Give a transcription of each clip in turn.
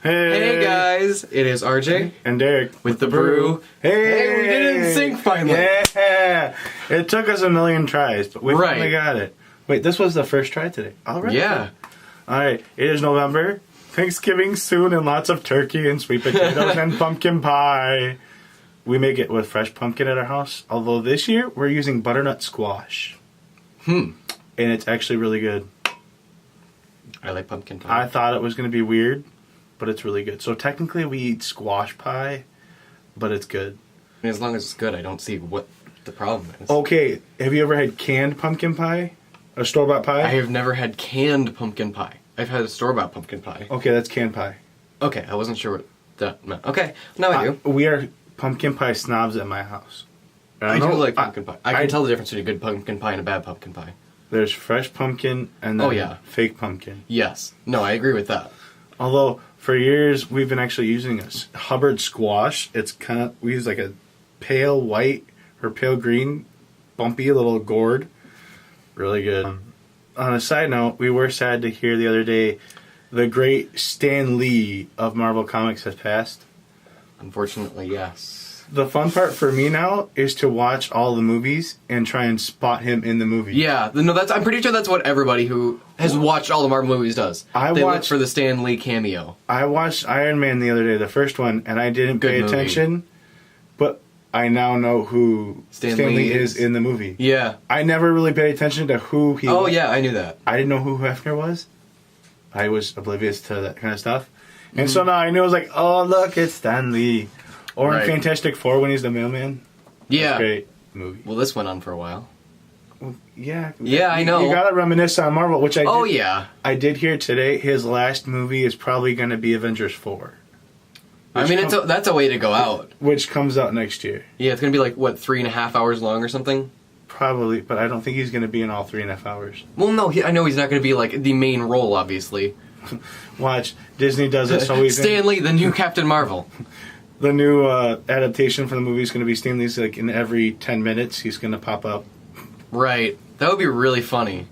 Hey guys, it is RJ and Dereck with the brew. Hey, we did it in sync finally. Yeah, it took us a million tries, but we finally got it. Wait, this was the first try today. All right. Yeah. All right. It is November. Thanksgiving soon, and lots of turkey and sweet potatoes and pumpkin pie. We make it with fresh pumpkin at our house. Although this year we're using butternut squash. And it's actually really good. I like pumpkin pie. I thought it was going to be weird, but it's really good. So technically we eat squash pie, but it's good. I mean, as long as it's good, I don't see what the problem is. Okay, have you ever had canned pumpkin pie? A store-bought pie? I have never had canned pumpkin pie. I've had a store-bought pumpkin pie. Okay, that's canned pie. Okay, I wasn't sure what that meant. Okay, now I do. We are pumpkin pie snobs at my house. I do like pumpkin pie. I can tell the difference between a good pumpkin pie and a bad pumpkin pie. There's fresh pumpkin and then fake pumpkin. Yes. No, I agree with that. Although, for years, we've been actually using a Hubbard squash. It's kind of, we use like a pale white or pale green, bumpy little gourd. Really good. On a side note, we were sad to hear the other day the great Stan Lee of Marvel Comics has passed. Unfortunately, yes. The fun part for me now is to watch all the movies and try and spot him in the movie. Yeah, no, I'm pretty sure that's what everybody who has watched all the Marvel movies does. They look for the Stan Lee cameo. I watched Iron Man the other day, the first one, and I didn't pay attention, but I now know who Stan Lee is in the movie. Yeah. I never really paid attention to who he was. Oh, yeah, I knew that. I didn't know who Hefner was. I was oblivious to that kind of stuff. And so now I knew, I was like, oh, look, it's Stan Lee. Or in Fantastic Four when he's the mailman. Yeah. That's a great movie. Well, this went on for a while. Well, yeah. Yeah, I know. You gotta reminisce on Marvel, which I did. Oh, yeah. I did hear today his last movie is probably going to be Avengers 4. I mean, that's a way to go out. Which comes out next year. Yeah, it's going to be like, what, 3.5 hours long or something? Probably, but I don't think he's going to be in all 3.5 hours. Well, no, I know he's not going to be like the main role, obviously. Watch, Disney does it so he's Stan Lee, the new Captain Marvel. The new adaptation for the movie is going to be Stan Lee's, like, in every 10 minutes he's going to pop up. Right. That would be really funny.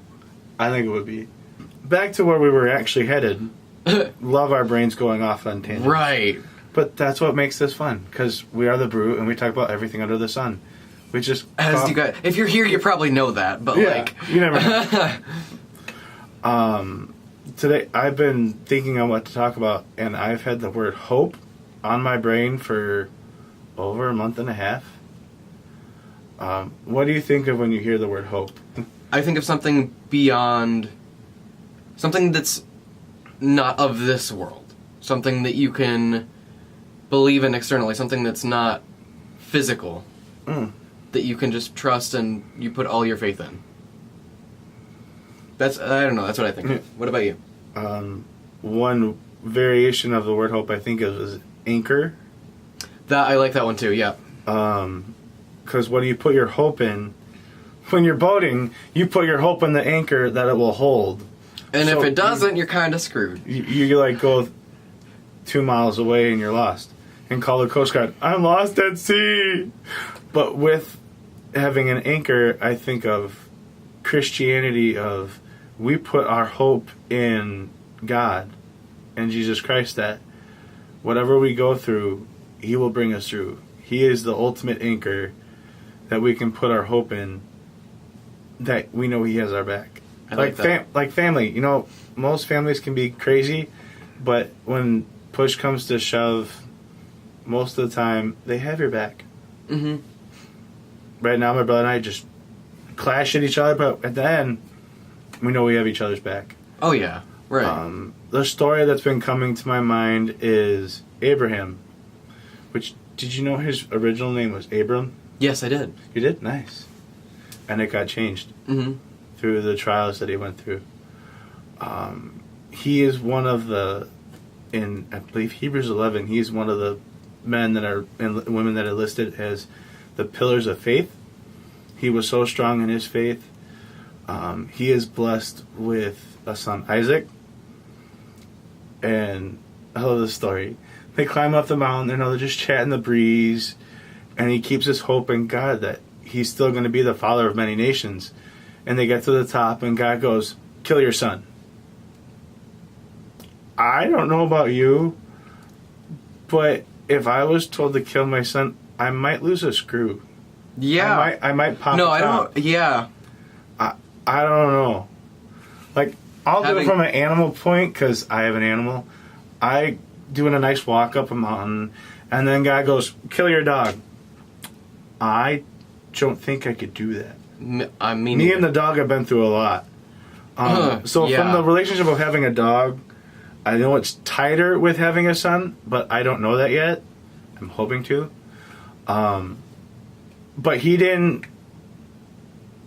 I think it would be. Back to where we were actually headed. Love our brains going off on tangents. Right. But that's what makes this fun, because we are the Brew and we talk about everything under the sun. We just... As you guys, if you're here, you probably know that, but you never know. Today, I've been thinking on what to talk about, and I've had the word hope on my brain for over a month and a half. What do you think of when you hear the word hope? I think of something beyond... Something that's not of this world. Something that you can believe in externally. Something that's not physical. That you can just trust and you put all your faith in. I don't know, that's what I think of. What about you? One variation of the word hope I think is anchor. I like that one too, yeah. Because what do you put your hope in? When you're boating, you put your hope in the anchor that it will hold. And so if it doesn't, you're kind of screwed. You like go 2 miles away and you're lost. And call the Coast Guard, I'm lost at sea! But with having an anchor, I think of Christianity of we put our hope in God and Jesus Christ, that whatever we go through, He will bring us through. He is the ultimate anchor that we can put our hope in, that we know He has our back. Like family. You know, most families can be crazy, but when push comes to shove, most of the time, they have your back. Right now, my brother and I just clash at each other, but at the end, we know we have each other's back. Oh, yeah. Right. The story that's been coming to my mind is Abraham, which, did you know his original name was Abram? Yes, I did. You did? Nice. And it got changed through the trials that he went through. He is one of the, in I believe Hebrews 11, he's one of the men that are, and women that are listed as the pillars of faith. He was so strong in his faith. He is blessed with a son, Isaac. And I love this story. They climb up the mountain, they're just chatting the breeze, and he keeps his hope in God that he's still going to be the father of many nations. And they get to the top, and God goes, kill your son. I don't know about you, But if I was told to kill my son, I might lose a screw. Yeah. I might pop. No, a I top. don't. Yeah. I don't know. Like, I'll do it from an animal point because I have an animal. I doing a nice walk up a mountain, and then guy goes, "Kill your dog." I don't think I could do that. I mean, Me and the dog have been through a lot. So from the relationship of having a dog, I know it's tighter with having a son, but I don't know that yet. I'm hoping to. But he didn't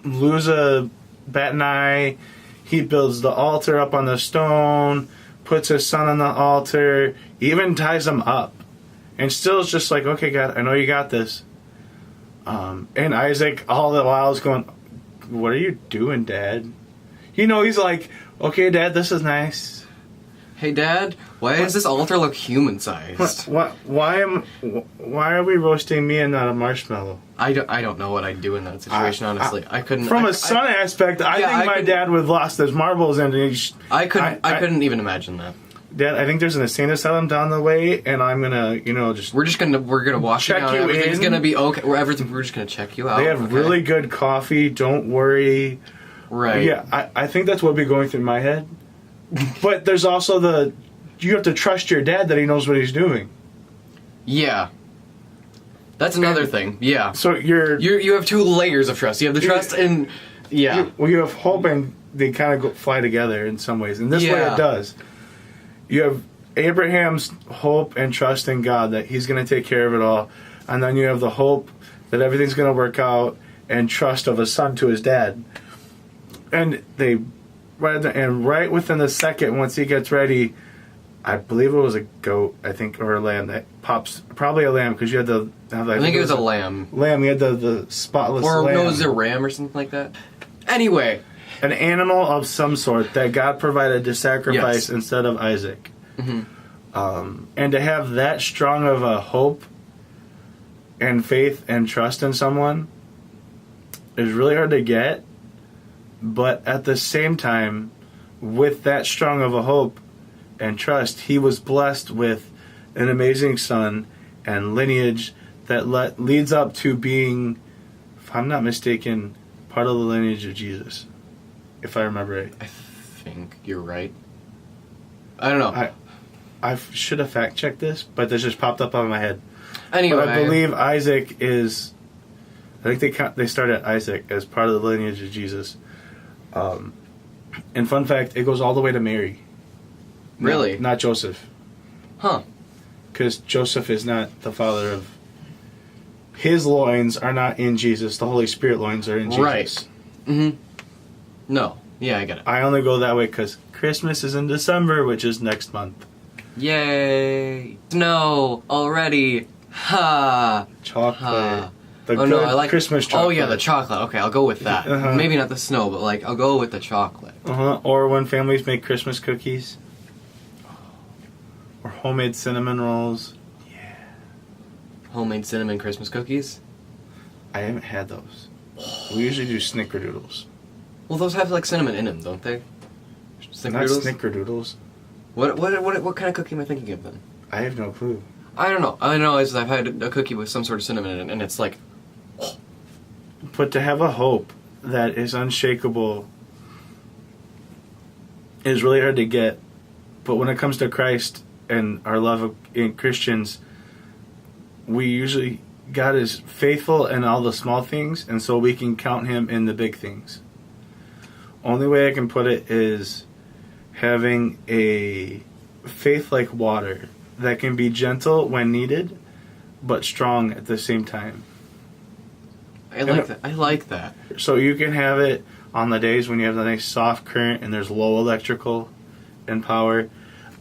lose a bat an eye. He builds the altar up on the stone, puts his son on the altar, even ties him up. And still is just like, okay, God, I know you got this. And Isaac all the while is going, what are you doing, Dad? You know, he's like, okay, Dad, this is nice. Hey, Dad, why does this altar look human-sized? Why are we roasting me and not a marshmallow? I don't know what I'd do in that situation, honestly. I couldn't... From a son aspect, I think my dad would have lost his marbles and... I couldn't even imagine that. Dad, I think there's an insane asylum down the way, and I'm gonna, just... We're gonna wash you down. Everything's gonna be okay. We're just gonna check you out. They have really good coffee, don't worry. Right. Yeah, I think that's what would be going through my head. But there's also you have to trust your dad that he knows what he's doing. Yeah. That's another thing. Yeah. So you have two layers of trust. You have the trust and yeah. You have hope, and they kind of fly together in some ways. And this way it does. You have Abraham's hope and trust in God that he's going to take care of it all, and then you have the hope that everything's going to work out, and trust of a son to his dad. And right within the second, once he gets ready, I believe it was a goat, I think, or a lamb that pops. Probably a lamb, because you had to have that. I think it was a lamb. Lamb, you had the spotless lamb. Or no, it was a ram or something like that. Anyway. An animal of some sort that God provided to sacrifice instead of Isaac. Mm-hmm. And to have that strong of a hope and faith and trust in someone is really hard to get. But at the same time, with that strong of a hope and trust, he was blessed with an amazing son and lineage that leads up to being, if I'm not mistaken, part of the lineage of Jesus. If I remember right. I think you're right. I don't know. I should have fact checked this, but this just popped up on my head. Anyway, but I believe Isaac is. I think they start at Isaac as part of the lineage of Jesus. And fun fact, it goes all the way to Mary. Really? Not Joseph. Huh. Because Joseph is not the father of. His loins are not in Jesus. The Holy Spirit loins are in Jesus. Right. Mm-hmm. No. Yeah, I get it. I only go that way because Christmas is in December, which is next month. Yay! Snow already. Ha! Chocolate. Ha. The oh no, I like Christmas chocolate. Oh yeah, the chocolate. Okay, I'll go with that. Maybe not the snow, but I'll go with the chocolate. Or when families make Christmas cookies. Or homemade cinnamon rolls. Yeah. Homemade cinnamon Christmas cookies? I haven't had those. We usually do snickerdoodles. Well, those have cinnamon in them, don't they? Not snickerdoodles. What kind of cookie am I thinking of then? I have no clue. I don't know. All I know is I've had a cookie with some sort of cinnamon in it, and it's like... Oh. But to have a hope that is unshakable is really hard to get. But when it comes to Christ and our love in Christians, we usually... God is faithful in all the small things, and so we can count Him in the big things. Only way I can put it is having a faith like water that can be gentle when needed, but strong at the same time. I like that. So you can have it on the days when you have the nice soft current and there's low electrical and power,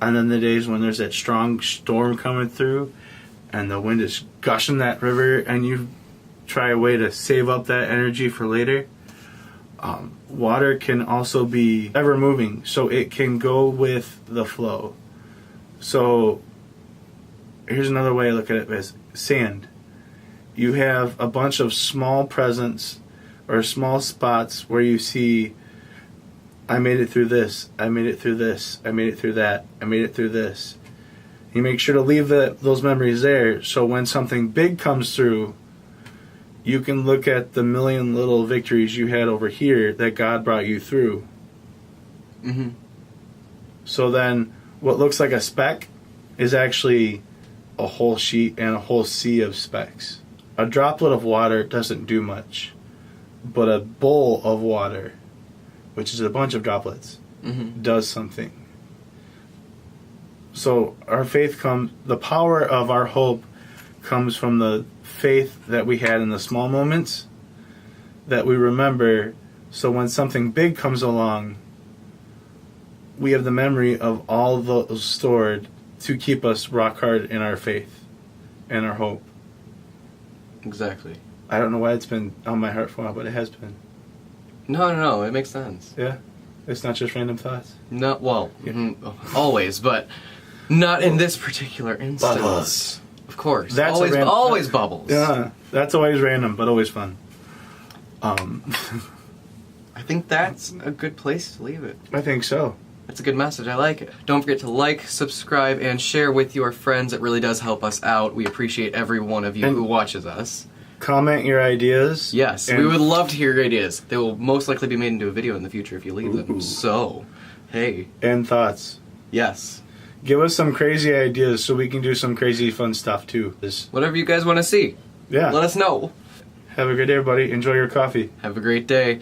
and then the days when there's that strong storm coming through and the wind is gushing that river, and you try a way to save up that energy for later. Water can also be ever moving, so it can go with the flow. So here's another way I look at it as sand. You have a bunch of small presents or small spots where you see, I made it through this, I made it through this, I made it through that, I made it through this. You make sure to leave those memories there, so when something big comes through, you can look at the million little victories you had over here that God brought you through. Mm-hmm. So then, what looks like a speck is actually a whole sheet and a whole sea of specks. A droplet of water doesn't do much, but a bowl of water, which is a bunch of droplets, does something. So our faith the power of our hope comes from the faith that we had in the small moments that we remember, so when something big comes along, we have the memory of all those stored to keep us rock hard in our faith and our hope. Exactly. I don't know why it's been on my heart for a while, but it has been. No, it makes sense. Yeah? It's not just random thoughts? No, well, always, but not in this particular instance. Bubbles. Of course. That's always bubbles. Yeah, that's always random, but always fun. I think that's a good place to leave it. I think so. That's a good message. I like it. Don't forget to like, subscribe, and share with your friends. It really does help us out. We appreciate every one of you who watches us. Comment your ideas. Yes, we would love to hear your ideas. They will most likely be made into a video in the future if you leave them. So, hey. And thoughts. Yes. Give us some crazy ideas so we can do some crazy fun stuff too. Whatever you guys want to see. Yeah. Let us know. Have a good day, everybody. Enjoy your coffee. Have a great day.